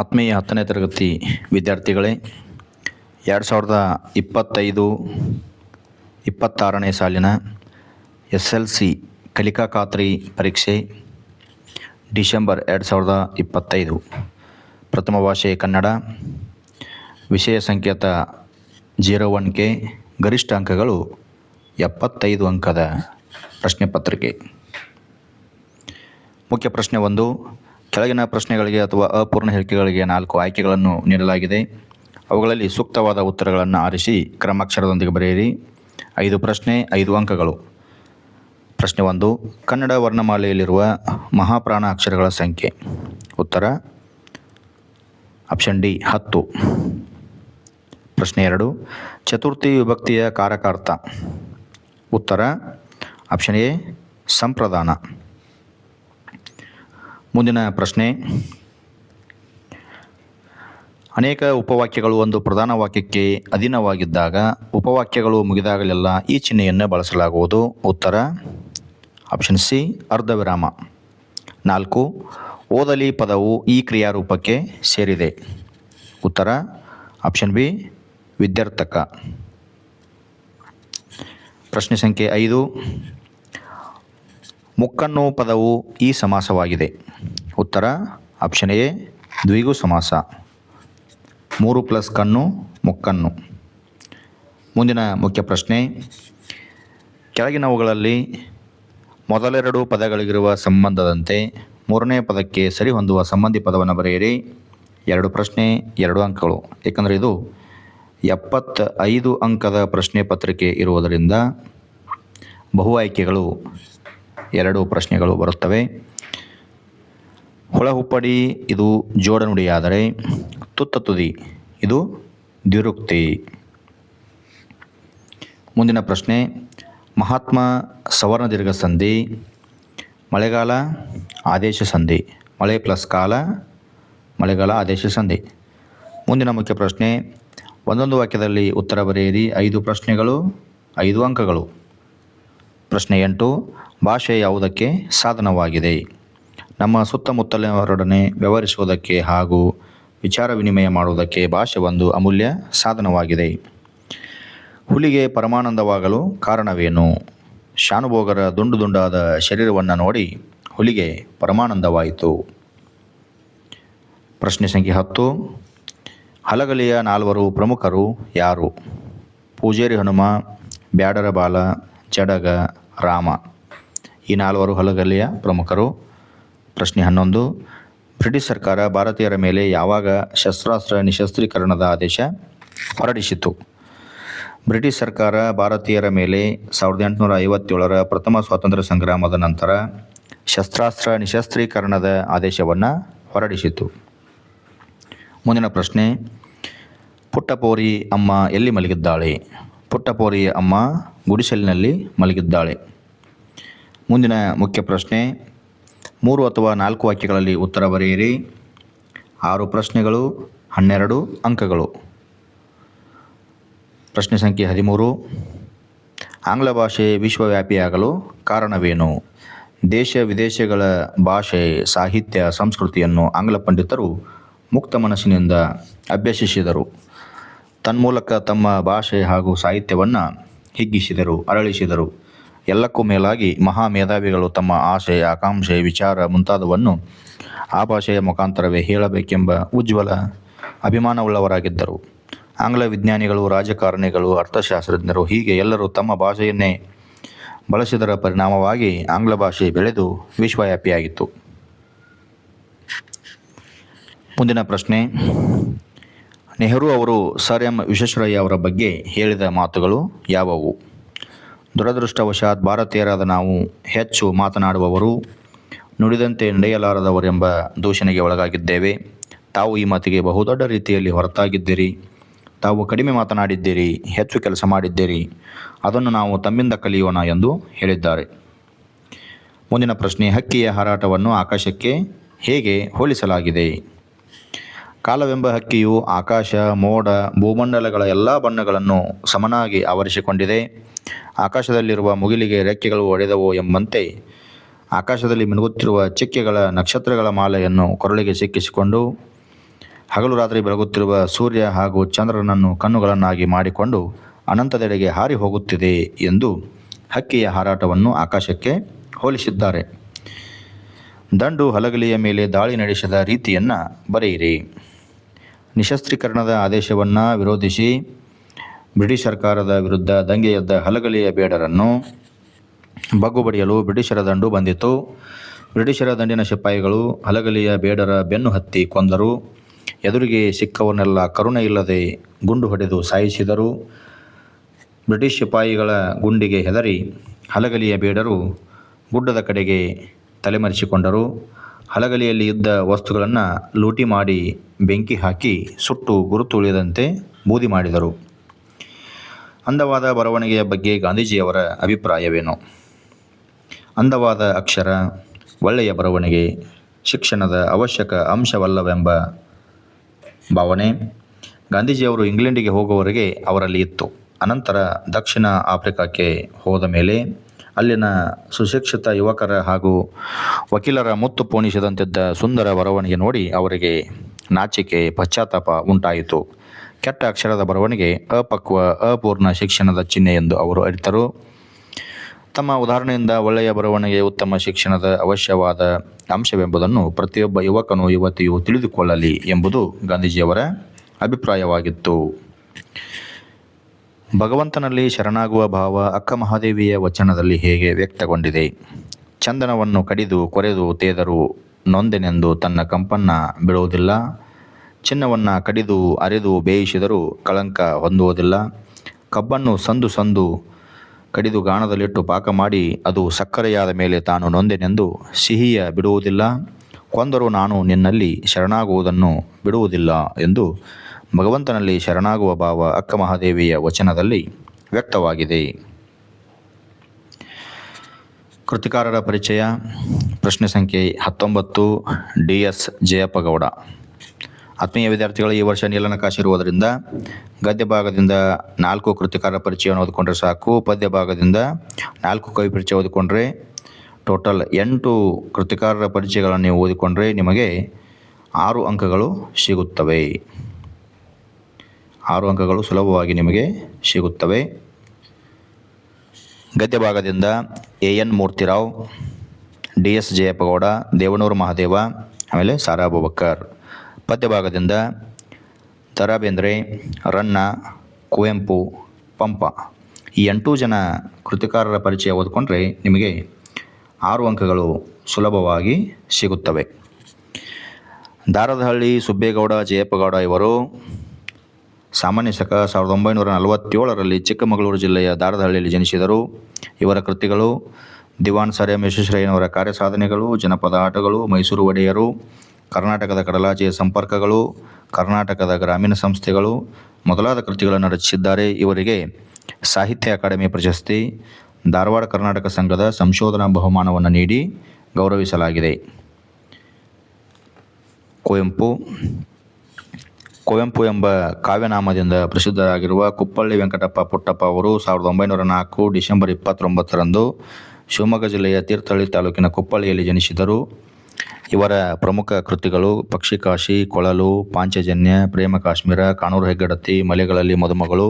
ಆತ್ಮೀಯ 10ನೇ ತರಗತಿ ವಿದ್ಯಾರ್ಥಿಗಳೇ, 2025-26ನೇ ಸಾಲಿನ SLC ಕಲಿಕಾ ಖಾತ್ರಿ ಪರೀಕ್ಷೆ ಡಿಸೆಂಬರ್ 2025. ಪ್ರಥಮ ಭಾಷೆ ಕನ್ನಡ, ವಿಷಯ ಸಂಕೇತ 01K, ಗರಿಷ್ಠ ಅಂಕಗಳು 75 ಅಂಕದ ಪ್ರಶ್ನೆ ಪತ್ರಿಕೆ. ಮುಖ್ಯ ಪ್ರಶ್ನೆ 1. ಕೆಳಗಿನ ಪ್ರಶ್ನೆಗಳಿಗೆ ಅಥವಾ ಅಪೂರ್ಣ ಹೇಳಿಕೆಗಳಿಗೆ 4 ಆಯ್ಕೆಗಳನ್ನು ನೀಡಲಾಗಿದೆ. ಅವುಗಳಲ್ಲಿ ಸೂಕ್ತವಾದ ಉತ್ತರಗಳನ್ನು ಆರಿಸಿ ಕ್ರಮಾಕ್ಷರದೊಂದಿಗೆ ಬರೆಯಿರಿ. 5 ಪ್ರಶ್ನೆ, 5 ಅಂಕಗಳು. ಪ್ರಶ್ನೆ 1. ಕನ್ನಡ ವರ್ಣಮಾಲೆಯಲ್ಲಿರುವ ಮಹಾಪ್ರಾಣ ಅಕ್ಷರಗಳ ಸಂಖ್ಯೆ. ಉತ್ತರ ಆಪ್ಷನ್ ಡಿ 10. ಪ್ರಶ್ನೆ 2. ಚತುರ್ಥಿ ವಿಭಕ್ತಿಯ ಕಾರಕಾರ್ಥ. ಉತ್ತರ ಆಪ್ಷನ್ ಎ ಸಂಪ್ರದಾನ. ಮುಂದಿನ ಪ್ರಶ್ನೆ. ಅನೇಕ ಉಪವಾಕ್ಯಗಳು ಒಂದು ಪ್ರಧಾನ ವಾಕ್ಯಕ್ಕೆ ಅಧೀನವಾಗಿದ್ದಾಗ ಉಪವಾಕ್ಯಗಳು ಮುಗಿದಾಗಲೆಲ್ಲ ಈ ಚಿಹ್ನೆಯನ್ನು ಬಳಸಲಾಗುವುದು. ಉತ್ತರ ಆಪ್ಷನ್ ಸಿ ಅರ್ಧವಿರಾಮ. 4. ಓದಲಿ ಪದವು ಈ ಕ್ರಿಯಾರೂಪಕ್ಕೆ ಸೇರಿದೆ. ಉತ್ತರ ಆಪ್ಷನ್ ಬಿ ವಿದ್ಯಾರ್ಥಕ. ಪ್ರಶ್ನೆ ಸಂಖ್ಯೆ 5. ಮುಕ್ಕನ್ನು ಪದವು ಈ ಸಮಾಸವಾಗಿದೆ. ಉತ್ತರ ಆಪ್ಷನ್ ಎ ದ್ವಿಗು ಸಮಾಸ. 3 + ಕಣ್ಣು ಮುಕ್ಕನ್ನು. ಮುಂದಿನ ಮುಖ್ಯ ಪ್ರಶ್ನೆ. ಕೆಳಗಿನವುಗಳಲ್ಲಿ ಮೊದಲೆರಡು ಪದಗಳಿಗಿರುವ ಸಂಬಂಧದಂತೆ ಮೂರನೇ ಪದಕ್ಕೆ ಸರಿಹೊಂದುವ ಸಂಬಂಧಿ ಪದವನ್ನು ಬರೆಯಿರಿ. 2 ಪ್ರಶ್ನೆ, 2 ಅಂಕಗಳು. ಏಕೆಂದರೆ ಇದು 75 ಅಂಕದ ಪ್ರಶ್ನೆ ಪತ್ರಿಕೆ ಇರುವುದರಿಂದ ಬಹು ಆಯ್ಕೆಗಳು 2 ಪ್ರಶ್ನೆಗಳು ಬರುತ್ತವೆ. ಹೊಳಹುಪ್ಪಡಿ ಇದು ಜೋಡನುಡಿಯಾದರೆ ತುತ್ತ ತುದಿ ಇದು ದ್ವಿರುಕ್ತಿ. ಮುಂದಿನ ಪ್ರಶ್ನೆ. ಮಹಾತ್ಮ ಸವರ್ಣ ದೀರ್ಘ ಸಂಧಿ, ಮಳೆಗಾಲ ಆದೇಶ ಸಂಧಿ. ಮಳೆ + ಕಾಲ ಮಳೆಗಾಲ ಆದೇಶ ಸಂಧಿ. ಮುಂದಿನ ಮುಖ್ಯ ಪ್ರಶ್ನೆ. ಒಂದೊಂದು ವಾಕ್ಯದಲ್ಲಿ ಉತ್ತರ ಬರೆಯಿರಿ. 5 ಪ್ರಶ್ನೆಗಳು, 5 ಅಂಕಗಳು. ಪ್ರಶ್ನೆ 8. ಭಾಷೆ ಯಾವುದಕ್ಕೆ ಸಾಧನವಾಗಿದೆ? ನಮ್ಮ ಸುತ್ತಮುತ್ತಲಿನವರೊಡನೆ ವ್ಯವಹರಿಸುವುದಕ್ಕೆ ಹಾಗೂ ವಿಚಾರ ವಿನಿಮಯ ಮಾಡುವುದಕ್ಕೆ ಭಾಷೆ ಒಂದು ಅಮೂಲ್ಯ ಸಾಧನವಾಗಿದೆ. ಹುಲಿಗೆ ಪರಮಾನಂದವಾಗಲು ಕಾರಣವೇನು? ಶಾನುಭೋಗರ ದುಂಡು ದುಂಡಾದ ಶರೀರವನ್ನು ನೋಡಿ ಹುಲಿಗೆ ಪರಮಾನಂದವಾಯಿತು. ಪ್ರಶ್ನೆ ಸಂಖ್ಯೆ 10. ಹಲಗಲಿಯ 4 ಪ್ರಮುಖರು ಯಾರು? ಪೂಜೇರಿ ಹನುಮ, ಬ್ಯಾಡರ ಬಾಲ, ಜಡಗ, ರಾಮ. ಈ 4 ಹಲಗಲಿಯ ಪ್ರಮುಖರು. ಪ್ರಶ್ನೆ 11. ಬ್ರಿಟಿಷ್ ಸರ್ಕಾರ ಭಾರತೀಯರ ಮೇಲೆ ಯಾವಾಗ ಶಸ್ತ್ರಾಸ್ತ್ರ ನಿಶಸ್ತ್ರೀಕರಣದ ಆದೇಶ ಹೊರಡಿಸಿತು? ಬ್ರಿಟಿಷ್ ಸರ್ಕಾರ ಭಾರತೀಯರ ಮೇಲೆ 1857ರ ಪ್ರಥಮ ಸ್ವಾತಂತ್ರ್ಯ ಸಂಗ್ರಾಮದ ನಂತರ ಶಸ್ತ್ರಾಸ್ತ್ರ ನಿಶಸ್ತ್ರೀಕರಣದ ಆದೇಶವನ್ನು ಹೊರಡಿಸಿತು. ಮುಂದಿನ ಪ್ರಶ್ನೆ. ಪುಟ್ಟಪೋರಿ ಅಮ್ಮ ಎಲ್ಲಿ ಮಲಗಿದ್ದಾಳೆ? ಪುಟ್ಟಪೋರಿಯ ಅಮ್ಮ ಗುಡಿಸಲಿನಲ್ಲಿ ಮಲಗಿದ್ದಾಳೆ. ಮುಂದಿನ ಮುಖ್ಯ ಪ್ರಶ್ನೆ. 3 ಅಥವಾ 4 ವಾಕ್ಯಗಳಲ್ಲಿ ಉತ್ತರ ಬರೆಯಿರಿ. 6 ಪ್ರಶ್ನೆಗಳು, 12 ಅಂಕಗಳು. ಪ್ರಶ್ನೆ ಸಂಖ್ಯೆ 13. ಆಂಗ್ಲ ಭಾಷೆ ವಿಶ್ವವ್ಯಾಪಿಯಾಗಲು ಕಾರಣವೇನು? ದೇಶ ವಿದೇಶಗಳ ಭಾಷೆ, ಸಾಹಿತ್ಯ, ಸಂಸ್ಕೃತಿಯನ್ನು ಆಂಗ್ಲ ಪಂಡಿತರು ಮುಕ್ತ ಮನಸ್ಸಿನಿಂದ ಅಭ್ಯಸಿಸಿದರು. ತನ್ಮೂಲಕ ತಮ್ಮ ಭಾಷೆ ಹಾಗೂ ಸಾಹಿತ್ಯವನ್ನು ಹಿಗ್ಗಿಸಿದರು, ಅರಳಿಸಿದರು. ಎಲ್ಲಕ್ಕೂ ಮೇಲಾಗಿ ಮಹಾ ಮೇಧಾವಿಗಳು ತಮ್ಮ ಆಸೆ, ಆಕಾಂಕ್ಷೆ, ವಿಚಾರ ಮುಂತಾದವನ್ನು ಆ ಭಾಷೆಯ ಮುಖಾಂತರವೇ ಹೇಳಬೇಕೆಂಬ ಉಜ್ವಲ ಅಭಿಮಾನವುಳ್ಳವರಾಗಿದ್ದರು. ಆಂಗ್ಲ ವಿಜ್ಞಾನಿಗಳು, ರಾಜಕಾರಣಿಗಳು, ಅರ್ಥಶಾಸ್ತ್ರಜ್ಞರು ಹೀಗೆ ಎಲ್ಲರೂ ತಮ್ಮ ಭಾಷೆಯನ್ನೇ ಬಳಸಿದರ ಪರಿಣಾಮವಾಗಿ ಆಂಗ್ಲ ಭಾಷೆ ಬೆಳೆದು ವಿಶ್ವವ್ಯಾಪಿಯಾಗಿತ್ತು. ಮುಂದಿನ ಪ್ರಶ್ನೆ. ನೆಹರು ಅವರು ಸರ್ ಎಂ ವಿಶ್ವೇಶ್ವರಯ್ಯ ಅವರ ಬಗ್ಗೆ ಹೇಳಿದ ಮಾತುಗಳು ಯಾವುವು? ದುರದೃಷ್ಟವಶಾತ್ ಭಾರತೀಯರಾದ ನಾವು ಹೆಚ್ಚು ಮಾತನಾಡುವವರು, ನುಡಿದಂತೆ ನಡೆಯಲಾರದವರೆಂಬ ದೂಷಣೆಗೆ ಒಳಗಾಗಿದ್ದೇವೆ. ತಾವು ಈ ಮಾತಿಗೆ ಬಹುದೊಡ್ಡ ರೀತಿಯಲ್ಲಿ ಹೊರತಾಗಿದ್ದೀರಿ. ತಾವು ಕಡಿಮೆ ಮಾತನಾಡಿದ್ದೀರಿ, ಹೆಚ್ಚು ಕೆಲಸ ಮಾಡಿದ್ದೀರಿ. ಅದನ್ನು ನಾವು ತಮ್ಮಿಂದ ಕಲಿಯೋಣ ಎಂದು ಹೇಳಿದ್ದಾರೆ. ಮುಂದಿನ ಪ್ರಶ್ನೆ. ಹಕ್ಕಿಯ ಹಾರಾಟವನ್ನು ಆಕಾಶಕ್ಕೆ ಹೇಗೆ ಹೋಲಿಸಲಾಗಿದೆ? ಕಾಲವೆಂಬ ಹಕ್ಕಿಯು ಆಕಾಶ, ಮೋಡ, ಭೂಮಂಡಲಗಳ ಎಲ್ಲ ಬಣ್ಣಗಳನ್ನು ಸಮನಾಗಿ ಆವರಿಸಿಕೊಂಡಿದೆ. ಆಕಾಶದಲ್ಲಿರುವ ಮುಗಿಲಿಗೆ ರೆಕ್ಕೆಗಳು ಒಡೆದವೋ ಎಂಬಂತೆ ಆಕಾಶದಲ್ಲಿ ಮಿನುಗುತ್ತಿರುವ ಚಿಕ್ಕೆಗಳ ನಕ್ಷತ್ರಗಳ ಮಾಲೆಯನ್ನು ಕೊರಳಿಗೆ ಸಿಕ್ಕಿಸಿಕೊಂಡು ಹಗಲು ರಾತ್ರಿ ಬೆಳಗುತ್ತಿರುವ ಸೂರ್ಯ ಹಾಗೂ ಚಂದ್ರನನ್ನು ಕಣ್ಣುಗಳನ್ನಾಗಿ ಮಾಡಿಕೊಂಡು ಅನಂತದೆಡೆಗೆ ಹಾರಿ ಹೋಗುತ್ತಿದೆ ಎಂದು ಹಕ್ಕಿಯ ಹಾರಾಟವನ್ನು ಆಕಾಶಕ್ಕೆ ಹೋಲಿಸಿದ್ದಾರೆ. ದಂಡು ಹಲಗಲಿಯ ಮೇಲೆ ದಾಳಿ ನಡೆಸಿದ ರೀತಿಯನ್ನು ಬರೆಯಿರಿ. ನಿಶಸ್ತ್ರೀಕರಣದ ಆದೇಶವನ್ನು ವಿರೋಧಿಸಿ ಬ್ರಿಟಿಷ್ ಸರ್ಕಾರದ ವಿರುದ್ಧ ದಂಗೆ ಎದ್ದ ಹಲಗಲಿಯ ಬೇಡರನ್ನು ಬಗ್ಗುಬಡಿಯಲು ಬ್ರಿಟಿಷರ ದಂಡು ಬಂದಿತು. ಬ್ರಿಟಿಷರ ದಂಡಿನ ಸಿಪಾಯಿಗಳು ಹಲಗಲಿಯ ಬೇಡರ ಬೆನ್ನು ಹತ್ತಿ ಕೊಂದರು. ಎದುರಿಗೆ ಸಿಕ್ಕವನ್ನೆಲ್ಲ ಕರುಣೆ ಇಲ್ಲದೆ ಗುಂಡು ಹೊಡೆದು ಸಾಯಿಸಿದರು. ಬ್ರಿಟಿಷ್ ಸಿಪಾಯಿಗಳ ಗುಂಡಿಗೆ ಹೆದರಿ ಹಲಗಲಿಯ ಬೇಡರು ಗುಡ್ಡದ ಕಡೆಗೆ ತಲೆಮರೆಸಿಕೊಂಡರು. ಹಲಗಲಿಯಲ್ಲಿ ಇದ್ದ ವಸ್ತುಗಳನ್ನು ಲೂಟಿ ಮಾಡಿ ಬೆಂಕಿ ಹಾಕಿ ಸುಟ್ಟು ಗುರುತು ಉಳಿಯದಂತೆ ಬೂದಿ ಮಾಡಿದರು. ಅಂದವಾದ ಬರವಣಿಗೆಯ ಬಗ್ಗೆ ಗಾಂಧೀಜಿಯವರ ಅಭಿಪ್ರಾಯವೇನು? ಅಂದವಾದ ಅಕ್ಷರ, ಒಳ್ಳೆಯ ಬರವಣಿಗೆ ಶಿಕ್ಷಣದ ಅವಶ್ಯಕ ಅಂಶವಲ್ಲವೆಂಬ ಭಾವನೆ ಗಾಂಧೀಜಿಯವರು ಇಂಗ್ಲೆಂಡಿಗೆ ಹೋಗುವವರೆಗೆ ಅವರಲ್ಲಿ ಇತ್ತು. ಅನಂತರ ದಕ್ಷಿಣ ಆಫ್ರಿಕಾಕ್ಕೆ ಹೋದ ಮೇಲೆ ಅಲ್ಲಿನ ಸುಶಿಕ್ಷಿತ ಯುವಕರ ಹಾಗೂ ವಕೀಲರ ಮುತ್ತು ಪೋಣಿಸಿದಂತಿದ್ದ ಸುಂದರ ಬರವಣಿಗೆ ನೋಡಿ ಅವರಿಗೆ ನಾಚಿಕೆ, ಪಶ್ಚಾತ್ತಾಪ ಉಂಟಾಯಿತು. ಕೆಟ್ಟ ಅಕ್ಷರದ ಬರವಣಿಗೆ ಅಪಕ್ವ, ಅಪೂರ್ಣ ಶಿಕ್ಷಣದ ಚಿಹ್ನೆ ಎಂದು ಅವರು ಅರಿತರು. ತಮ್ಮ ಉದಾಹರಣೆಯಿಂದ ಒಳ್ಳೆಯ ಬರವಣಿಗೆ ಉತ್ತಮ ಶಿಕ್ಷಣದ ಅವಶ್ಯವಾದ ಅಂಶವೆಂಬುದನ್ನು ಪ್ರತಿಯೊಬ್ಬ ಯುವಕನು ಯುವತಿಯು ತಿಳಿದುಕೊಳ್ಳಲಿ ಎಂಬುದು ಗಾಂಧೀಜಿಯವರ ಅಭಿಪ್ರಾಯವಾಗಿತ್ತು. ಭಗವಂತನಲ್ಲಿ ಶರಣಾಗುವ ಭಾವ ಅಕ್ಕ ಮಹಾದೇವಿಯ ವಚನದಲ್ಲಿ ಹೇಗೆ ವ್ಯಕ್ತಗೊಂಡಿದೆ? ಚಂದನವನ್ನು ಕಡಿದು ಕೊರೆದು ತೇದರೂ ನೊಂದೆನೆಂದು ತನ್ನ ಕಂಪನ್ನು ಬಿಡುವುದಿಲ್ಲ. ಚಿನ್ನವನ್ನು ಕಡಿದು ಅರೆದು ಬೇಯಿಸಿದರೂ ಕಳಂಕ ಹೊಂದುವುದಿಲ್ಲ. ಕಬ್ಬನ್ನು ಸಂದು ಸಂದು ಕಡಿದು ಗಾಣದಲ್ಲಿಟ್ಟು ಪಾಕ ಮಾಡಿ ಅದು ಸಕ್ಕರೆಯಾದ ಮೇಲೆ ತಾನು ನೊಂದೆನೆಂದು ಸಿಹಿಯ ಬಿಡುವುದಿಲ್ಲ. ಕೊಂದರೂ ನಾನು ನಿನ್ನಲ್ಲಿ ಶರಣಾಗುವುದನ್ನು ಬಿಡುವುದಿಲ್ಲ ಎಂದು ಭಗವಂತನಲ್ಲಿ ಶರಣಾಗುವ ಭಾವ ಅಕ್ಕ ಮಹಾದೇವಿಯ ವಚನದಲ್ಲಿ ವ್ಯಕ್ತವಾಗಿದೆ. ಕೃತಿಕಾರರ ಪರಿಚಯ. ಪ್ರಶ್ನೆ ಸಂಖ್ಯೆ 19 DS ಜಯಪ್ಪಗೌಡ. ಆತ್ಮೀಯ ವಿದ್ಯಾರ್ಥಿಗಳು, ಈ ವರ್ಷ ನೀಲನಕಾಶೆ ಇರುವುದರಿಂದ ಗದ್ಯ ಭಾಗದಿಂದ 4 ಕೃತಿಕಾರರ ಪರಿಚಯವನ್ನು ಓದಿಕೊಂಡ್ರೆ ಸಾಕು. ಪದ್ಯ ಭಾಗದಿಂದ 4 ಕವಿ ಪರಿಚಯ ಓದಿಕೊಂಡ್ರೆ ಟೋಟಲ್ 8 ಕೃತಿಕಾರರ ಪರಿಚಯಗಳನ್ನು ನೀವು ಓದಿಕೊಂಡ್ರೆ ನಿಮಗೆ 6 ಅಂಕಗಳು ಸಿಗುತ್ತವೆ. 6 ಅಂಕಗಳು ಸುಲಭವಾಗಿ ನಿಮಗೆ ಸಿಗುತ್ತವೆ. ಗದ್ಯ ಭಾಗದಿಂದ AN ಮೂರ್ತಿರಾವ್, DS ಜಯಪ್ಪಗೌಡ, ದೇವನೂರು ಮಹಾದೇವ, ಆಮೇಲೆ ಸಾರಾ ಅಬೂಬಕ್ಕರ್. ಪದ್ಯ ಭಾಗದಿಂದ ದ ರಾ ಬೇಂದ್ರೆ, ರನ್ನ, ಕುವೆಂಪು, ಪಂಪ. ಈ 8 ಜನ ಕೃತಿಕಾರರ ಪರಿಚಯ ಓದಿಕೊಂಡ್ರೆ ನಿಮಗೆ 6 ಅಂಕಗಳು ಸುಲಭವಾಗಿ ಸಿಗುತ್ತವೆ. ದಾರದಹಳ್ಳಿ ಸುಬ್ಬೇಗೌಡ ಜಯಪ್ಪಗೌಡ ಇವರು ಸಾಮಾನ್ಯ ಶಕ 1947ರಲ್ಲಿ ಚಿಕ್ಕಮಗಳೂರು ಜಿಲ್ಲೆಯ ದಾರದಹಳ್ಳಿಯಲ್ಲಿ ಜನಿಸಿದರು. ಇವರ ಕೃತಿಗಳು ದಿವಾನ್ ಸರ್ ಎಂ ವಿಶ್ವೇಶ್ವರಯ್ಯನವರ ಕಾರ್ಯಸಾಧನೆಗಳು, ಜನಪದ ಆಟಗಳು, ಮೈಸೂರು ಒಡೆಯರು, ಕರ್ನಾಟಕದ ಕಡಲಾಚೆಯ ಸಂಪರ್ಕಗಳು, ಕರ್ನಾಟಕದ ಗ್ರಾಮೀಣ ಸಂಸ್ಥೆಗಳು ಮೊದಲಾದ ಕೃತಿಗಳನ್ನು ರಚಿಸಿದ್ದಾರೆ. ಇವರಿಗೆ ಸಾಹಿತ್ಯ ಅಕಾಡೆಮಿ ಪ್ರಶಸ್ತಿ, ಧಾರವಾಡ ಕರ್ನಾಟಕ ಸಂಘದ ಸಂಶೋಧನಾ ಬಹುಮಾನವನ್ನು ನೀಡಿ ಗೌರವಿಸಲಾಗಿದೆ. ಕುವೆಂಪು ಎಂಬ ಕಾವ್ಯನಾಮದಿಂದ ಪ್ರಸಿದ್ಧರಾಗಿರುವ ಕುಪ್ಪಳ್ಳಿ ವೆಂಕಟಪ್ಪ ಪುಟ್ಟಪ್ಪ ಅವರು 1904 ಡಿಸೆಂಬರ್ 29ರಂದು ಶಿವಮೊಗ್ಗ ಜಿಲ್ಲೆಯ ತೀರ್ಥಹಳ್ಳಿ ತಾಲೂಕಿನ ಕುಪ್ಪಳ್ಳಿಯಲ್ಲಿ ಜನಿಸಿದರು. ಇವರ ಪ್ರಮುಖ ಕೃತಿಗಳು ಪಕ್ಷಿಕಾಶಿ, ಕೊಳಲು, ಪಾಂಚಜನ್ಯ, ಪ್ರೇಮ ಕಾಶ್ಮೀರ, ಕಾನೂರು ಹೆಗ್ಗಡತಿ, ಮಲೆಗಳಲ್ಲಿ ಮದುಮಗಳು,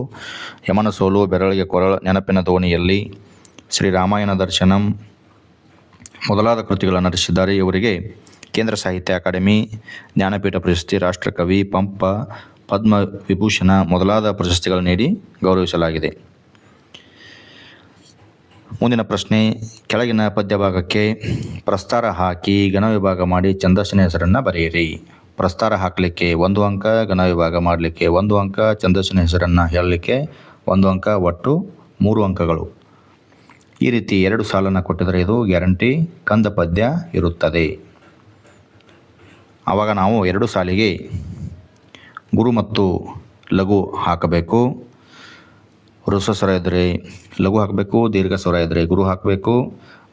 ಯಮನ ಸೋಲು, ಬೆರಳಿಗೆ ಕೊರಳು, ನೆನಪಿನ ದೋಣಿಯಲ್ಲಿ, ಶ್ರೀರಾಮಾಯಣ ದರ್ಶನಂ ಮೊದಲಾದ ಕೃತಿಗಳನ್ನು ರಚಿಸಿದ್ದಾರೆ. ಇವರಿಗೆ ಕೇಂದ್ರ ಸಾಹಿತ್ಯ ಅಕಾಡೆಮಿ, ಜ್ಞಾನಪೀಠ ಪ್ರಶಸ್ತಿ, ರಾಷ್ಟ್ರಕವಿ, ಪಂಪ, ಪದ್ಮ ವಿಭೂಷಣ ಮೊದಲಾದ ಪ್ರಶಸ್ತಿಗಳನ್ನು ನೀಡಿ ಗೌರವಿಸಲಾಗಿದೆ. ಮುಂದಿನ ಪ್ರಶ್ನೆ. ಕೆಳಗಿನ ಪದ್ಯ ಭಾಗಕ್ಕೆ ಪ್ರಸ್ತಾರ ಹಾಕಿ ಘನ ವಿಭಾಗ ಮಾಡಿ ಛಂದಸ್ಸಿನ ಹೆಸರನ್ನು ಬರೆಯಿರಿ. ಪ್ರಸ್ತಾರ ಹಾಕಲಿಕ್ಕೆ 1 ಅಂಕ, ಘನ ವಿಭಾಗ ಮಾಡಲಿಕ್ಕೆ 1 ಅಂಕ, ಛಂದಸ್ಸಿನ ಹೆಸರನ್ನು ಹೇಳಲಿಕ್ಕೆ 1 ಅಂಕ, ಒಟ್ಟು 3 ಅಂಕಗಳು. ಈ ರೀತಿ 2 ಸಾಲನ್ನು ಕೊಟ್ಟಿದ್ದರೆ ಇದು ಗ್ಯಾರಂಟಿ ಕಂದ ಪದ್ಯ ಇರುತ್ತದೆ. ಆವಾಗ ನಾವು 2 ಸಾಲಿಗೆ ಗುರು ಮತ್ತು ಲಘು ಹಾಕಬೇಕು. ಹೃಸ್ವ ಸ್ವರ ಇದ್ದರೆ ಲಘು ಹಾಕಬೇಕು, ದೀರ್ಘ ಸ್ವರ ಇದ್ದರೆ ಗುರು ಹಾಕಬೇಕು,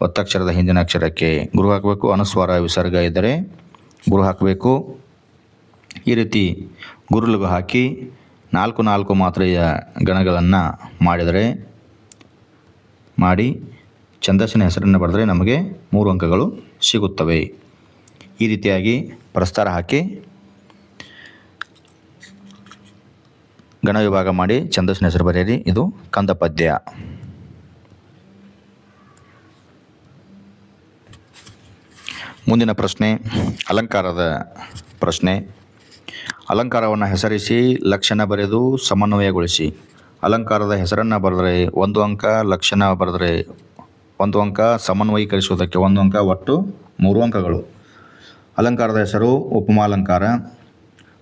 ಒತ್ತಕ್ಷರದ ಹಿಂದಿನ ಅಕ್ಷರಕ್ಕೆ ಗುರು ಹಾಕಬೇಕು, ಅನುಸ್ವಾರ ವಿಸರ್ಗ ಇದ್ದರೆ ಗುರು ಹಾಕಬೇಕು. ಈ ರೀತಿ ಗುರು ಲಘು ಹಾಕಿ 4 ಮಾತ್ರೆಯ ಗಣಗಳನ್ನು ಮಾಡಿ ಛಂದಸ್ಸಿನ ಹೆಸರನ್ನು ಬರೆದರೆ ನಮಗೆ 3 ಅಂಕಗಳು ಸಿಗುತ್ತವೆ. ಈ ರೀತಿಯಾಗಿ ಪ್ರಸ್ತಾರ ಹಾಕಿ ಗಣ ವಿಭಾಗ ಮಾಡಿ ಛಂದಸ್ಸಿನ ಹೆಸರು ಬರೆಯಿರಿ. ಇದು ಕಂದ ಪದ್ಯ. ಮುಂದಿನ ಪ್ರಶ್ನೆ ಅಲಂಕಾರದ ಪ್ರಶ್ನೆ. ಅಲಂಕಾರವನ್ನು ಹೆಸರಿಸಿ, ಲಕ್ಷಣ ಬರೆದು ಸಮನ್ವಯಗೊಳಿಸಿ. ಅಲಂಕಾರದ ಹೆಸರನ್ನು ಬರೆದರೆ 1 ಅಂಕ, ಲಕ್ಷಣ ಬರೆದರೆ 1 ಅಂಕ, ಸಮನ್ವಯೀಕರಿಸುವುದಕ್ಕೆ 1 ಅಂಕ, ಒಟ್ಟು 3 ಅಂಕಗಳು. ಅಲಂಕಾರದ ಹೆಸರು ಉಪಮಾಲಂಕಾರ.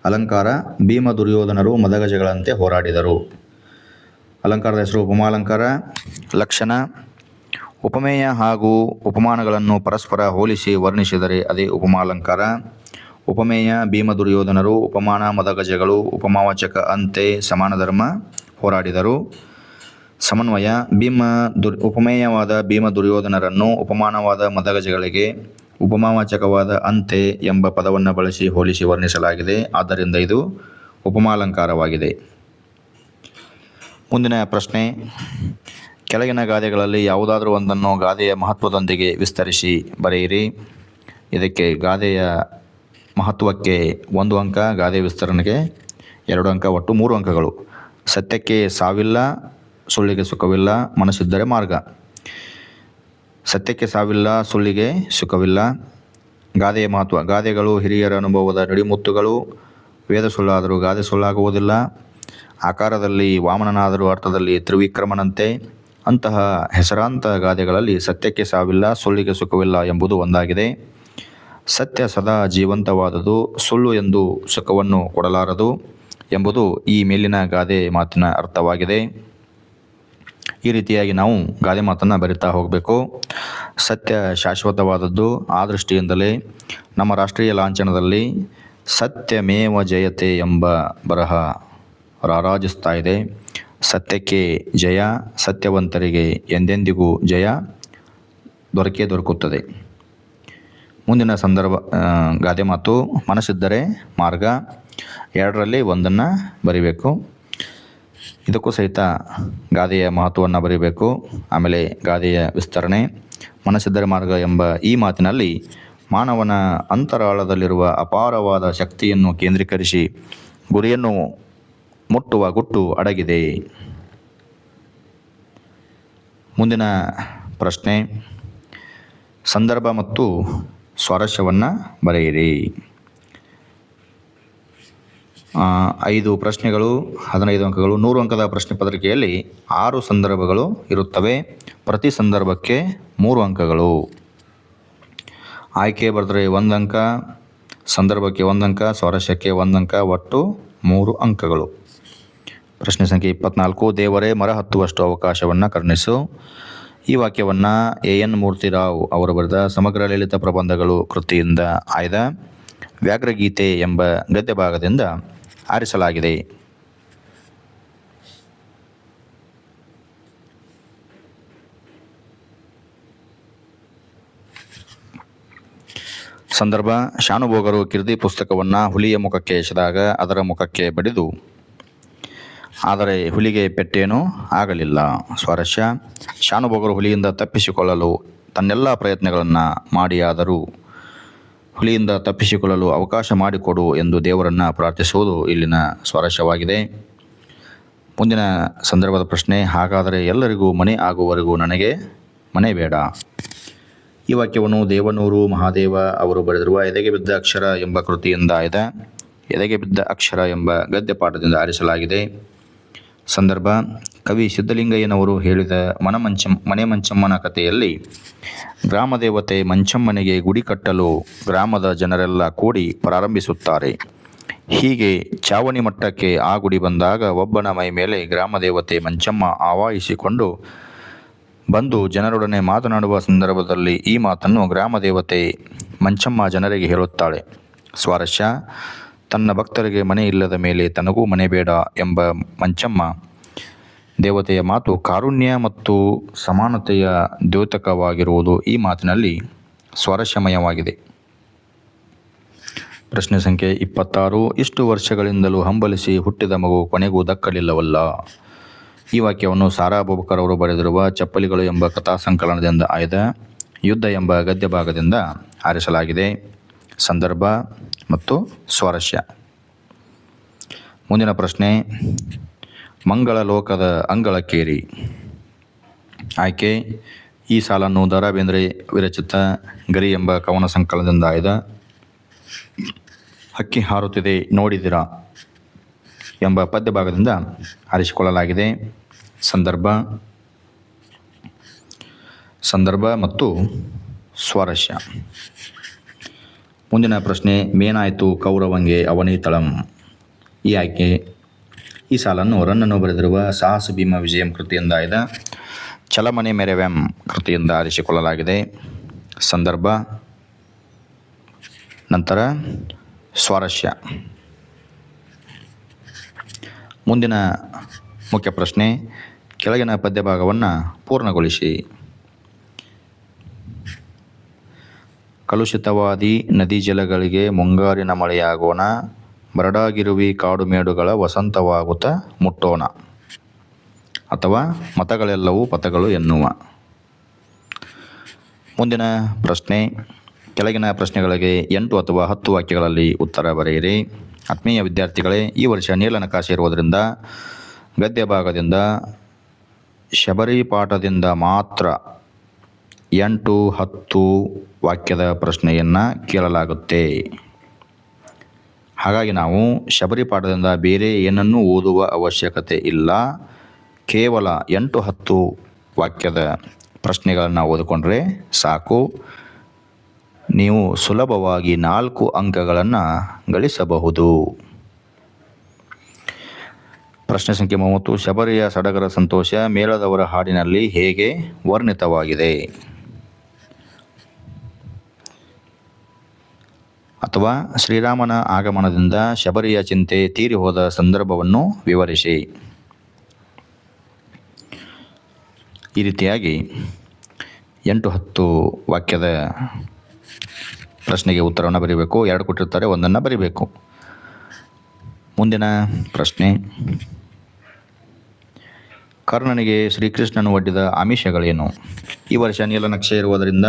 ಅಲಂಕಾರ: ಭೀಮ ದುರ್ಯೋಧನರು ಮದಗಜಗಳಂತೆ ಹೋರಾಡಿದರು. ಅಲಂಕಾರದ ಹೆಸರು ಉಪಮಾಲಂಕಾರ. ಲಕ್ಷಣ: ಉಪಮೇಯ ಹಾಗೂ ಉಪಮಾನಗಳನ್ನು ಪರಸ್ಪರ ಹೋಲಿಸಿ ವರ್ಣಿಸಿದರೆ ಅದೇ ಉಪಮಾಲಂಕಾರ. ಉಪಮೇಯ: ಭೀಮ ದುರ್ಯೋಧನರು. ಉಪಮಾನ: ಮದಗಜಗಳು. ಉಪಮಾವಾಚಕ: ಅಂತೆ, ಸಮಾನ ಧರ್ಮ, ಹೋರಾಡಿದರು. ಸಮನ್ವಯ: ಉಪಮೇಯವಾದ ಭೀಮ ದುರ್ಯೋಧನರನ್ನು ಉಪಮಾನವಾದ ಮದಗಜಗಳಿಗೆ ಉಪಮಾವಾಚಕವಾದ ಅಂತೆ ಎಂಬ ಪದವನ್ನು ಬಳಸಿ ಹೋಲಿಸಿ ವರ್ಣಿಸಲಾಗಿದೆ. ಆದ್ದರಿಂದ ಇದು ಉಪಮಾಲಂಕಾರವಾಗಿದೆ. ಮುಂದಿನ ಪ್ರಶ್ನೆ. ಕೆಳಗಿನ ಗಾದೆಗಳಲ್ಲಿ ಯಾವುದಾದರೂ ಒಂದನ್ನು ಗಾದೆಯ ಮಹತ್ವದೊಂದಿಗೆ ವಿಸ್ತರಿಸಿ ಬರೆಯಿರಿ. ಇದಕ್ಕೆ ಗಾದೆಯ ಮಹತ್ವಕ್ಕೆ 1 ಅಂಕ, ಗಾದೆ ವಿಸ್ತರಣೆಗೆ 2 ಅಂಕ, ಒಟ್ಟು 3 ಅಂಕಗಳು. ಸತ್ಯಕ್ಕೆ ಸಾವಿಲ್ಲ, ಸುಳ್ಳಿಗೆ ಸುಖವಿಲ್ಲ, ಮನಸ್ಸಿದ್ದರೆ ಮಾರ್ಗ. ಸತ್ಯಕ್ಕೆ ಸಾವಿಲ್ಲ, ಸುಳ್ಳಿಗೆ ಸುಖವಿಲ್ಲ. ಗಾದೆಯ ಮಹತ್ವ: ಗಾದೆಗಳು ಹಿರಿಯರ ಅನುಭವದ ನುಡಿಮುತ್ತುಗಳು. ವೇದ ಸುಳ್ಳಾದರೂ ಗಾದೆ ಸುಳ್ಳಾಗುವುದಿಲ್ಲ. ಆಕಾರದಲ್ಲಿ ವಾಮನನಾದರೂ ಅರ್ಥದಲ್ಲಿ ತ್ರಿವಿಕ್ರಮನಂತೆ. ಅಂತಹ ಹೆಸರಾಂತ ಗಾದೆಗಳಲ್ಲಿ ಸತ್ಯಕ್ಕೆ ಸಾವಿಲ್ಲ, ಸುಳ್ಳಿಗೆ ಸುಖವಿಲ್ಲ ಎಂಬುದು ಒಂದಾಗಿದೆ. ಸತ್ಯ ಸದಾ ಜೀವಂತವಾದುದು, ಸುಳ್ಳು ಎಂದು ಸುಖವನ್ನು ಕೊಡಲಾರದು ಎಂಬುದು ಈ ಮೇಲಿನ ಗಾದೆ ಮಾತಿನ ಅರ್ಥವಾಗಿದೆ. ಈ ರೀತಿಯಾಗಿ ನಾವು ಗಾದೆ ಮಾತನ್ನು ಬರಿತಾ ಹೋಗಬೇಕು. ಸತ್ಯ ಶಾಶ್ವತವಾದದ್ದು. ಆ ದೃಷ್ಟಿಯಿಂದಲೇ ನಮ್ಮ ರಾಷ್ಟ್ರೀಯ ಲಾಂಛನದಲ್ಲಿ ಸತ್ಯಮೇವ ಜಯತೆ ಎಂಬ ಬರಹ ರಾರಾಜಿಸ್ತಾ ಇದೆ. ಸತ್ಯಕ್ಕೆ ಜಯ, ಸತ್ಯವಂತರಿಗೆ ಎಂದೆಂದಿಗೂ ಜಯ ದೊರಕುತ್ತದೆ. ಮುಂದಿನ ಗಾದೆ ಮಾತು: ಮನಸ್ಸಿದ್ದರೆ ಮಾರ್ಗ. 2ರಲ್ಲಿ 1 ಬರಿಬೇಕು. ಇದಕ್ಕೂ ಸಹಿತ ಗಾದೆಯ ಮಹತ್ವವನ್ನು ಬರೀಬೇಕು. ಆಮೇಲೆ ಗಾದೆಯ ವಿಸ್ತರಣೆ. ಮನಸ್ಸಿದ್ದರೆ ಮಾರ್ಗ ಎಂಬ ಈ ಮಾತಿನಲ್ಲಿ ಮಾನವನ ಅಂತರಾಳದಲ್ಲಿರುವ ಅಪಾರವಾದ ಶಕ್ತಿಯನ್ನು ಕೇಂದ್ರೀಕರಿಸಿ ಗುರಿಯನ್ನು ಮುಟ್ಟುವ ಗುಟ್ಟು ಅಡಗಿದೆ. ಮುಂದಿನ ಪ್ರಶ್ನೆ. ಸಂದರ್ಭ ಮತ್ತು ಸ್ವಾರಸ್ಯವನ್ನು ಬರೆಯಿರಿ. 5 ಪ್ರಶ್ನೆಗಳು, 15 ಅಂಕಗಳು. 100 ಅಂಕದ ಪ್ರಶ್ನೆ ಪತ್ರಿಕೆಯಲ್ಲಿ 6 ಸಂದರ್ಭಗಳು ಇರುತ್ತವೆ. ಪ್ರತಿ ಸಂದರ್ಭಕ್ಕೆ 3 ಅಂಕಗಳು. ಆಯ್ಕೆ ಬರೆದರೆ 1 ಅಂಕ, ಸಂದರ್ಭಕ್ಕೆ 1 ಅಂಕ, ಸ್ವಾರಸ್ಯಕ್ಕೆ 1 ಅಂಕ, ಒಟ್ಟು 3 ಅಂಕಗಳು. ಪ್ರಶ್ನೆ ಸಂಖ್ಯೆ 24. ದೇವರೇ ಮರ ಹತ್ತುವಷ್ಟು ಅವಕಾಶವನ್ನು ಕರುಣಿಸು. ಈ ವಾಕ್ಯವನ್ನು AN ಮೂರ್ತಿರಾವ್ ಅವರು ಬರೆದ ಸಮಗ್ರ ಲಲಿತ ಪ್ರಬಂಧಗಳು ಕೃತಿಯಿಂದ ಆಯ್ದ ವ್ಯಾಘ್ರಗೀತೆ ಎಂಬ ಗದ್ಯ ಭಾಗದಿಂದ ಆರಿಸಲಾಗಿದೆ. ಸಂದರ್ಭ: ಶಾನುಭೋಗರು ಕಿರ್ದಿ ಪುಸ್ತಕವನ್ನು ಹುಲಿಯ ಮುಖಕ್ಕೆ ಎಸೆದಾಗ ಅದರ ಮುಖಕ್ಕೆ ಬಡಿದು, ಆದರೆ ಹುಲಿಗೆ ಪೆಟ್ಟೇನೂ ಆಗಲಿಲ್ಲ. ಸ್ವಾರಸ್ಯ: ಶಾನುಭೋಗರು ಹುಲಿಯಿಂದ ತಪ್ಪಿಸಿಕೊಳ್ಳಲು ತನ್ನೆಲ್ಲ ಪ್ರಯತ್ನಗಳನ್ನು ಮಾಡಿಯಾದರೂ ಹುಲಿಯಿಂದ ತಪ್ಪಿಸಿಕೊಳ್ಳಲು ಅವಕಾಶ ಮಾಡಿಕೊಡು ಎಂದು ದೇವರನ್ನು ಪ್ರಾರ್ಥಿಸುವುದು ಇಲ್ಲಿನ ಸ್ವಾರಸ್ಯವಾಗಿದೆ. ಮುಂದಿನ ಸಂದರ್ಭದ ಪ್ರಶ್ನೆ. ಹಾಗಾದರೆ ಎಲ್ಲರಿಗೂ ಮನೆ ಆಗುವವರೆಗೂ ನನಗೆ ಮನೆ ಬೇಡ. ಈ ವಾಕ್ಯವನ್ನು ದೇವನೂರು ಮಹಾದೇವ ಅವರು ಬರೆದಿರುವ ಎದೆಗೆ ಬಿದ್ದ ಅಕ್ಷರ ಎಂಬ ಕೃತಿಯಿಂದ ಆಯ್ದ ಎದೆಗೆ ಬಿದ್ದ ಅಕ್ಷರ ಎಂಬ ಗದ್ಯ ಪಾಠದಿಂದ ಆರಿಸಲಾಗಿದೆ. ಸಂದರ್ಭ: ಕವಿ ಸಿದ್ಧಲಿಂಗಯ್ಯನವರು ಹೇಳಿದ ಮನೆ ಮಂಚಮ್ಮನ ಕಥೆಯಲ್ಲಿ ಗ್ರಾಮದೇವತೆ ಮಂಚಮ್ಮನಿಗೆ ಗುಡಿ ಕಟ್ಟಲು ಗ್ರಾಮದ ಜನರೆಲ್ಲ ಕೂಡಿ ಪ್ರಾರಂಭಿಸುತ್ತಾರೆ. ಹೀಗೆ ಚಾವಣಿ ಮಟ್ಟಕ್ಕೆ ಆ ಗುಡಿ ಬಂದಾಗ ಒಬ್ಬನ ಮೈ ಮೇಲೆ ಗ್ರಾಮದೇವತೆ ಮಂಚಮ್ಮ ಆವಾಹಿಸಿಕೊಂಡು ಬಂದು ಜನರೊಡನೆ ಮಾತನಾಡುವ ಸಂದರ್ಭದಲ್ಲಿ ಈ ಮಾತನ್ನು ಗ್ರಾಮದೇವತೆ ಮಂಚಮ್ಮ ಜನರಿಗೆ ಹೇಳುತ್ತಾಳೆ. ಸ್ವಾರಸ್ಯ: ತನ್ನ ಭಕ್ತರಿಗೆ ಮನೆ ಇಲ್ಲದ ಮೇಲೆ ತನಗೂ ಮನೆ ಬೇಡ ಎಂಬ ಮಂಚಮ್ಮ ದೇವತೆಯ ಮಾತು ಕಾರುಣ್ಯ ಮತ್ತು ಸಮಾನತೆಯ ದ್ಯೋತಕವಾಗಿರುವುದು ಈ ಮಾತಿನಲ್ಲಿ ಸ್ವಾರಸ್ಯಮಯವಾಗಿದೆ. ಪ್ರಶ್ನೆ ಸಂಖ್ಯೆ 26. ಇಷ್ಟು ವರ್ಷಗಳಿಂದಲೂ ಹಂಬಲಿಸಿ ಹುಟ್ಟಿದ ಮಗು ಕೊನೆಗೂ ದಕ್ಕಲಿಲ್ಲವಲ್ಲ. ಈ ವಾಕ್ಯವನ್ನು ಸಾರಾ ಅಬೂಬಕರ್ ಅವರು ಬರೆದಿರುವ ಚಪ್ಪಲಿಗಳು ಎಂಬ ಕಥಾ ಸಂಕಲನದಿಂದ ಆಯ್ದ ಯುದ್ಧ ಎಂಬ ಗದ್ಯ ಭಾಗದಿಂದ ಆರಿಸಲಾಗಿದೆ. ಸಂದರ್ಭ ಮತ್ತು ಸ್ವಾರಸ್ಯ. ಮುಂದಿನ ಪ್ರಶ್ನೆ. ಮಂಗಳ ಲೋಕದ ಅಂಗಳಕ್ಕೇರಿ. ಆಯ್ಕೆ: ಈ ಸಾಲನ್ನು ದ ರಾ ಬೇಂದ್ರೆ ವಿರಚಿತ ಗರಿ ಎಂಬ ಕವನ ಸಂಕಲನದಿಂದ ಆಯ್ದ ಹಕ್ಕಿ ಹಾರುತ್ತಿದೆ ನೋಡಿದಿರಾ ಎಂಬ ಪದ್ಯ ಭಾಗದಿಂದ ಆರಿಸಿಕೊಳ್ಳಲಾಗಿದೆ. ಸಂದರ್ಭ ಮತ್ತು ಸ್ವಾರಸ್ಯ. ಮುಂದಿನ ಪ್ರಶ್ನೆ: ಮೇನಾಯ್ತು ಕೌರವಂಗೆ ಅವನೀತಳಂ. ಈ ಆಯ್ಕೆ: ಈ ಸಾಲನ್ನು ರನ್ನನು ಬರೆದಿರುವ ಸಾಹಸ ಭೀಮ ವಿಜಯಂ ಕೃತಿಯಿಂದ ಆಯ್ದ ಚಲಮನೆ ಮೆರೆವೆಂ ಕೃತಿಯಿಂದ ಆರಿಸಿಕೊಳ್ಳಲಾಗಿದೆ. ಸಂದರ್ಭ ನಂತರ ಸ್ವಾರಸ್ಯ. ಮುಂದಿನ ಮುಖ್ಯ ಪ್ರಶ್ನೆ: ಕೆಳಗಿನ ಪದ್ಯ ಭಾಗವನ್ನು ಪೂರ್ಣಗೊಳಿಸಿ. ಕಲುಷಿತವಾದಿ ನದಿ ಜಲಗಳಿಗೆ ಮುಂಗಾರಿನ ಮಳೆಯಾಗೋಣ, ಬರಡಾಗಿರುವಿ ಕಾಡು ಮೇಡುಗಳ ವಸಂತವಾಗುತ್ತ ಮುಟ್ಟೋಣ. ಅಥವಾ ಮತಗಳೆಲ್ಲವೂ ಪಥಗಳು ಎನ್ನುವ. ಮುಂದಿನ ಪ್ರಶ್ನೆ: ಕೆಳಗಿನ ಪ್ರಶ್ನೆಗಳಿಗೆ 8 ಅಥವಾ 10 ವಾಕ್ಯಗಳಲ್ಲಿ ಉತ್ತರ ಬರೆಯಿರಿ. ಆತ್ಮೀಯ ವಿದ್ಯಾರ್ಥಿಗಳೇ, ಈ ವರ್ಷ ನೀಲನಕಾಶೆ ಇರುವುದರಿಂದ ಗದ್ಯ ಭಾಗದಿಂದ ಶಬರಿ ಪಾಠದಿಂದ ಮಾತ್ರ 8-10 ವಾಕ್ಯದ ಪ್ರಶ್ನೆಯನ್ನು ಕೇಳಲಾಗುತ್ತೆ. ಹಾಗಾಗಿ ನಾವು ಶಬರಿ ಪಾಠದಿಂದ ಬೇರೆ ಏನನ್ನೂ ಓದುವ ಅವಶ್ಯಕತೆ ಇಲ್ಲ. ಕೇವಲ 8-10 ವಾಕ್ಯದ ಪ್ರಶ್ನೆಗಳನ್ನು ಓದಿಕೊಂಡ್ರೆ ಸಾಕು. ನೀವು ಸುಲಭವಾಗಿ 4 ಅಂಕಗಳನ್ನು ಗಳಿಸಬಹುದು. ಪ್ರಶ್ನೆ ಸಂಖ್ಯೆ 30: ಶಬರಿಯ ಸಡಗರ ಸಂತೋಷ ಮೇಳದವರ ಹಾಡಿನಲ್ಲಿ ಹೇಗೆ ವರ್ಣಿತವಾಗಿದೆ? ಅಥವಾ ಶ್ರೀರಾಮನ ಆಗಮನದಿಂದ ಶಬರಿಯ ಚಿಂತೆ ತೀರಿ ಹೋದ ಸಂದರ್ಭವನ್ನು ವಿವರಿಸಿ. ಈ ರೀತಿಯಾಗಿ 8-10 ವಾಕ್ಯದ ಪ್ರಶ್ನೆಗೆ ಉತ್ತರವನ್ನು ಬರೀಬೇಕು. 2 ಕೊಟ್ಟಿರ್ತಾರೆ, 1 ಬರೀಬೇಕು. ಮುಂದಿನ ಪ್ರಶ್ನೆ: ಕರ್ಣನಿಗೆ ಶ್ರೀಕೃಷ್ಣನು ಒಡ್ಡಿದ ಆಮಿಷಗಳೇನು? ಈ ವರ್ಷ ನೀಲನಕ್ಷೆ ಇರುವುದರಿಂದ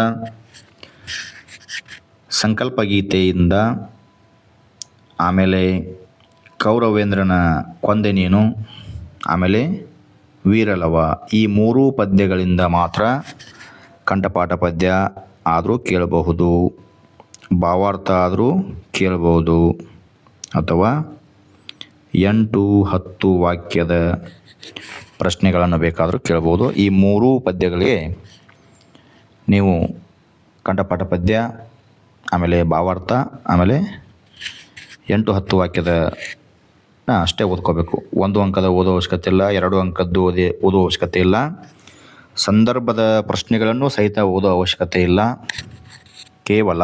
ಸಂಕಲ್ಪ ಗೀತೆಯಿಂದ, ಆಮೇಲೆ ಕೌರವೇಂದ್ರನ ಕೊಂದೆ ನೀನು, ಆಮೇಲೆ ವೀರಲವ, ಈ 3 ಪದ್ಯಗಳಿಂದ ಮಾತ್ರ ಕಂಠಪಾಠ ಪದ್ಯ ಆದರೂ ಕೇಳಬಹುದು, ಭಾವಾರ್ಥ ಆದರೂ ಕೇಳಬಹುದು, ಅಥವಾ 8-10 ವಾಕ್ಯದ ಪ್ರಶ್ನೆಗಳನ್ನು ಬೇಕಾದರೂ ಕೇಳಬಹುದು. ಈ 3 ಪದ್ಯಗಳಿಗೆ ನೀವು ಕಂಠಪಾಠ ಪದ್ಯ, ಆಮೇಲೆ ಭಾವಾರ್ಥ, ಆಮೇಲೆ 8-10 ವಾಕ್ಯದ ಅಷ್ಟೇ ಓದ್ಕೋಬೇಕು. 1 ಅಂಕದ ಓದೋ ಅವಶ್ಯಕತೆ ಇಲ್ಲ, 2 ಅಂಕದ್ದು ಓದೋ ಅವಶ್ಯಕತೆ ಇಲ್ಲ, ಸಂದರ್ಭದ ಪ್ರಶ್ನೆಗಳನ್ನು ಸಹಿತ ಓದೋ ಅವಶ್ಯಕತೆ ಇಲ್ಲ. ಕೇವಲ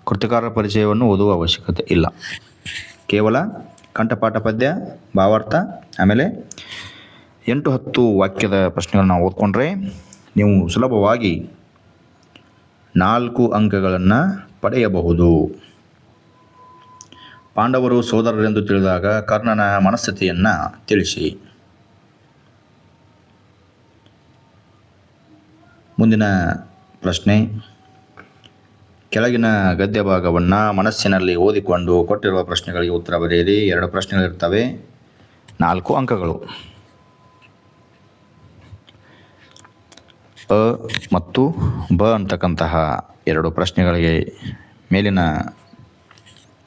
ಕೃತಿಕಾರರ ಪರಿಚಯವನ್ನು ಓದುವ ಅವಶ್ಯಕತೆ ಇಲ್ಲ. ಕೇವಲ ಕಂಠಪಾಠ ಪದ್ಯ, ಭಾವಾರ್ಥ, ಆಮೇಲೆ 8-10 ವಾಕ್ಯದ ಪ್ರಶ್ನೆಗಳನ್ನು ಓದ್ಕೊಂಡ್ರೆ ನೀವು ಸುಲಭವಾಗಿ 4 ಅಂಕಗಳನ್ನು ಪಡೆಯಬಹುದು. ಪಾಂಡವರು ಸೋದರರೆಂದು ತಿಳಿದಾಗ ಕರ್ಣನ ಮನಸ್ಥಿತಿಯನ್ನು ತಿಳಿಸಿ. ಮುಂದಿನ ಪ್ರಶ್ನೆ: ಕೆಳಗಿನ ಗದ್ಯ ಭಾಗವನ್ನು ಮನಸ್ಸಿನಲ್ಲಿ ಓದಿಕೊಂಡು ಕೊಟ್ಟಿರುವ ಪ್ರಶ್ನೆಗಳಿಗೆ ಉತ್ತರ ಬರೆಯಿರಿ. 2 ಪ್ರಶ್ನೆಗಳಿರ್ತವೆ, 4 ಅಂಕಗಳು. ಅ ಮತ್ತು ಬ ಅಂತಕ್ಕಂತಹ 2 ಪ್ರಶ್ನೆಗಳಿಗೆ ಮೇಲಿನ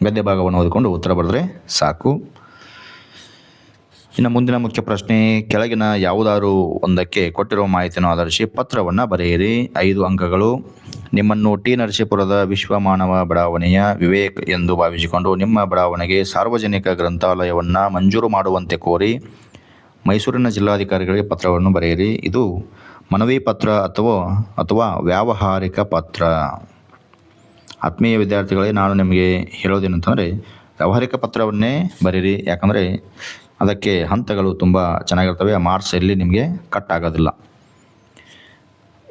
ಗದ್ಯ ಭಾಗವನ್ನು ಓದಿಕೊಂಡು ಉತ್ತರ ಬರೆದ್ರೆ ಸಾಕು. ಇನ್ನು ಮುಂದಿನ ಮುಖ್ಯ ಪ್ರಶ್ನೆ: ಕೆಳಗಿನ ಯಾವುದಾದರೂ ಒಂದಕ್ಕೆ ಕೊಟ್ಟಿರುವ ಮಾಹಿತಿಯನ್ನು ಆಧರಿಸಿ ಪತ್ರವನ್ನು ಬರೆಯಿರಿ. 5 ಅಂಕಗಳು. ನಿಮ್ಮನ್ನು ಟಿ. ನರಸೀಪುರದ ವಿಶ್ವಮಾನವ ಬಡಾವಣೆಯ ವಿವೇಕ್ ಎಂದು ಭಾವಿಸಿಕೊಂಡು ನಿಮ್ಮ ಬಡಾವಣೆಗೆ ಸಾರ್ವಜನಿಕ ಗ್ರಂಥಾಲಯವನ್ನು ಮಂಜೂರು ಮಾಡುವಂತೆ ಕೋರಿ ಮೈಸೂರಿನ ಜಿಲ್ಲಾಧಿಕಾರಿಗಳಿಗೆ ಪತ್ರವನ್ನು ಬರೆಯಿರಿ. ಇದು ಮನವಿ ಪತ್ರ ಅಥವಾ ವ್ಯಾವಹಾರಿಕ ಪತ್ರ. ಆತ್ಮೀಯ ವಿದ್ಯಾರ್ಥಿಗಳೇ, ನಾನು ನಿಮಗೆ ಹೇಳೋದೇನಂತಂದರೆ ವ್ಯಾವಹಾರಿಕ ಪತ್ರವನ್ನೇ ಬರೀರಿ. ಯಾಕಂದರೆ ಅದಕ್ಕೆ ಹಂತಗಳು ತುಂಬ ಚೆನ್ನಾಗಿರ್ತವೆ, ಮಾರ್ಕ್ಸ್ ಎಲ್ಲಿ ನಿಮಗೆ ಕಟ್ ಆಗೋದಿಲ್ಲ.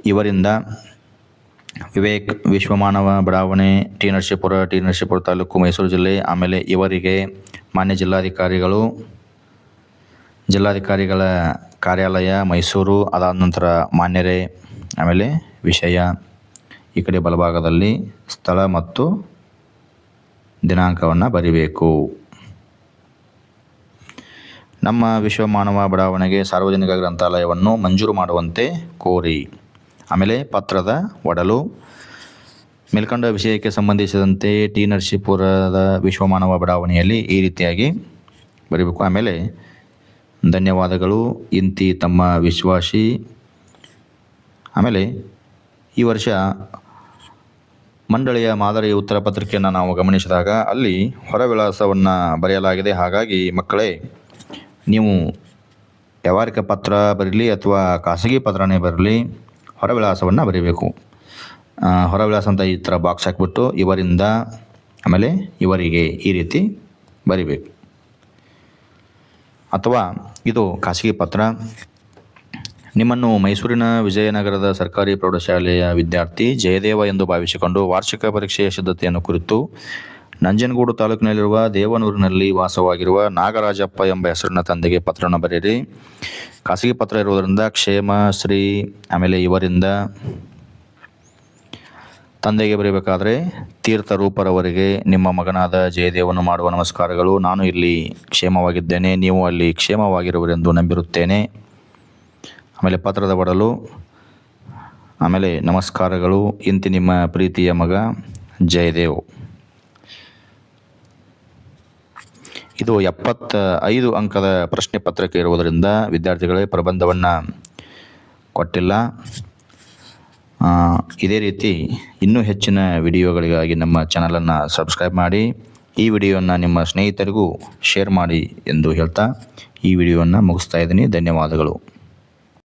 ಇವರಿಂದ ವಿವೇಕ್, ವಿಶ್ವಮಾನವ ಬಡಾವಣೆ, ಟಿ. ನರಸೀಪುರ ತಾಲೂಕು, ಮೈಸೂರು ಜಿಲ್ಲೆ. ಆಮೇಲೆ ಇವರಿಗೆ ಮಾನ್ಯ ಜಿಲ್ಲಾಧಿಕಾರಿಗಳ ಕಾರ್ಯಾಲಯ ಮೈಸೂರು, ಅದಾದ ನಂತರ ಮಾನ್ಯರೇ, ಆಮೇಲೆ ವಿಷಯ, ಈ ಕಡೆ ಬಲಭಾಗದಲ್ಲಿ ಸ್ಥಳ ಮತ್ತು ದಿನಾಂಕವನ್ನು ಬರಿಬೇಕು. ನಮ್ಮ ವಿಶ್ವಮಾನವ ಬಡಾವಣೆಗೆ ಸಾರ್ವಜನಿಕ ಗ್ರಂಥಾಲಯವನ್ನು ಮಂಜೂರು ಮಾಡುವಂತೆ ಕೋರಿ. ಆಮೇಲೆ ಪತ್ರದ ಒಡಲು ಮೇಲ್ಕಂಡ ವಿಷಯಕ್ಕೆ ಸಂಬಂಧಿಸಿದಂತೆ ಟಿ ನರಸೀಪುರದ ವಿಶ್ವಮಾನವ ಬಡಾವಣೆಯಲ್ಲಿ ಈ ರೀತಿಯಾಗಿ ಬರೀಬೇಕು. ಆಮೇಲೆ ಧನ್ಯವಾದಗಳು ಇಂತಿ ತಮ್ಮ ವಿಶ್ವಾಸಿ. ಆಮೇಲೆ ಈ ವರ್ಷ ಮಂಡಳಿಯ ಮಾದರಿ ಉತ್ತರ ಪತ್ರಿಕೆಯನ್ನು ನಾವು ಗಮನಿಸಿದಾಗ ಅಲ್ಲಿ ಹೊರ ವಿಳಾಸವನ್ನು ಬರೆಯಲಾಗಿದೆ. ಹಾಗಾಗಿ ಮಕ್ಕಳೇ, ನೀವು ವ್ಯಾವಹಾರಿಕ ಪತ್ರ ಬರಲಿ ಅಥವಾ ಖಾಸಗಿ ಪತ್ರನೇ ಬರಲಿ, ಹೊರ ವಿಳಾಸವನ್ನು ಬರೀಬೇಕು. ಹೊರ ವಿಳಾಸ ಅಂತ ಈ ಥರ ಬಾಕ್ಸ್ ಹಾಕಿಬಿಟ್ಟು ಇವರಿಂದ ಆಮೇಲೆ ಇವರಿಗೆ ಈ ರೀತಿ ಬರಿಬೇಕು. ಅಥವಾ ಇದು ಖಾಸಗಿ ಪತ್ರ. ನಿಮ್ಮನ್ನು ಮೈಸೂರಿನ ವಿಜಯನಗರದ ಸರ್ಕಾರಿ ಪ್ರೌಢಶಾಲೆಯ ವಿದ್ಯಾರ್ಥಿ ಜಯದೇವ ಎಂದು ಭಾವಿಸಿಕೊಂಡು ವಾರ್ಷಿಕ ಪರೀಕ್ಷೆಯ ಸಿದ್ಧತೆಯನ್ನು ಕುರಿತು ನಂಜನಗೂಡು ತಾಲೂಕಿನಲ್ಲಿರುವ ದೇವನೂರಿನಲ್ಲಿ ವಾಸವಾಗಿರುವ ನಾಗರಾಜಪ್ಪ ಎಂಬ ಹೆಸರಿನ ತಂದೆಗೆ ಪತ್ರವನ್ನು ಬರೆಯಿರಿ. ಖಾಸಗಿ ಪತ್ರ ಇರುವುದರಿಂದ ಕ್ಷೇಮ ಶ್ರೀ ಆಮೇಲೆ ಇವರಿಂದ ತಂದೆಗೆ ಬರೀಬೇಕಾದ್ರೆ ತೀರ್ಥರೂಪರವರಿಗೆ ನಿಮ್ಮ ಮಗನಾದ ಜಯದೇವನು ಮಾಡುವ ನಮಸ್ಕಾರಗಳು. ನಾನು ಇಲ್ಲಿ ಕ್ಷೇಮವಾಗಿದ್ದೇನೆ, ನೀವು ಅಲ್ಲಿ ಕ್ಷೇಮವಾಗಿರುವರೆಂದು ನಂಬಿರುತ್ತೇನೆ. ಆಮೇಲೆ ಪತ್ರದ ಒಡಲು ಆಮೇಲೆ ನಮಸ್ಕಾರಗಳು ಇಂತಿ ನಿಮ್ಮ ಪ್ರೀತಿಯ ಮಗ ಜಯದೇವ್. ಇದು 75 ಅಂಕದ ಪ್ರಶ್ನೆ ಪತ್ರಿಕೆ ಇರುವುದರಿಂದ ವಿದ್ಯಾರ್ಥಿಗಳೇ ಪ್ರಬಂಧವನ್ನು ಕೊಟ್ಟಿಲ್ಲ. ಇದೇ ರೀತಿ ಇನ್ನೂ ಹೆಚ್ಚಿನ ವಿಡಿಯೋಗಳಿಗಾಗಿ ನಮ್ಮ ಚಾನಲನ್ನು ಸಬ್ಸ್ಕ್ರೈಬ್ ಮಾಡಿ. ಈ ವಿಡಿಯೋವನ್ನು ನಿಮ್ಮ ಸ್ನೇಹಿತರಿಗೂ ಶೇರ್ ಮಾಡಿ ಎಂದು ಹೇಳ್ತಾ ಈ ವಿಡಿಯೋವನ್ನು ಮುಗಿಸ್ತಾ ಇದ್ದೀನಿ. ಧನ್ಯವಾದಗಳು.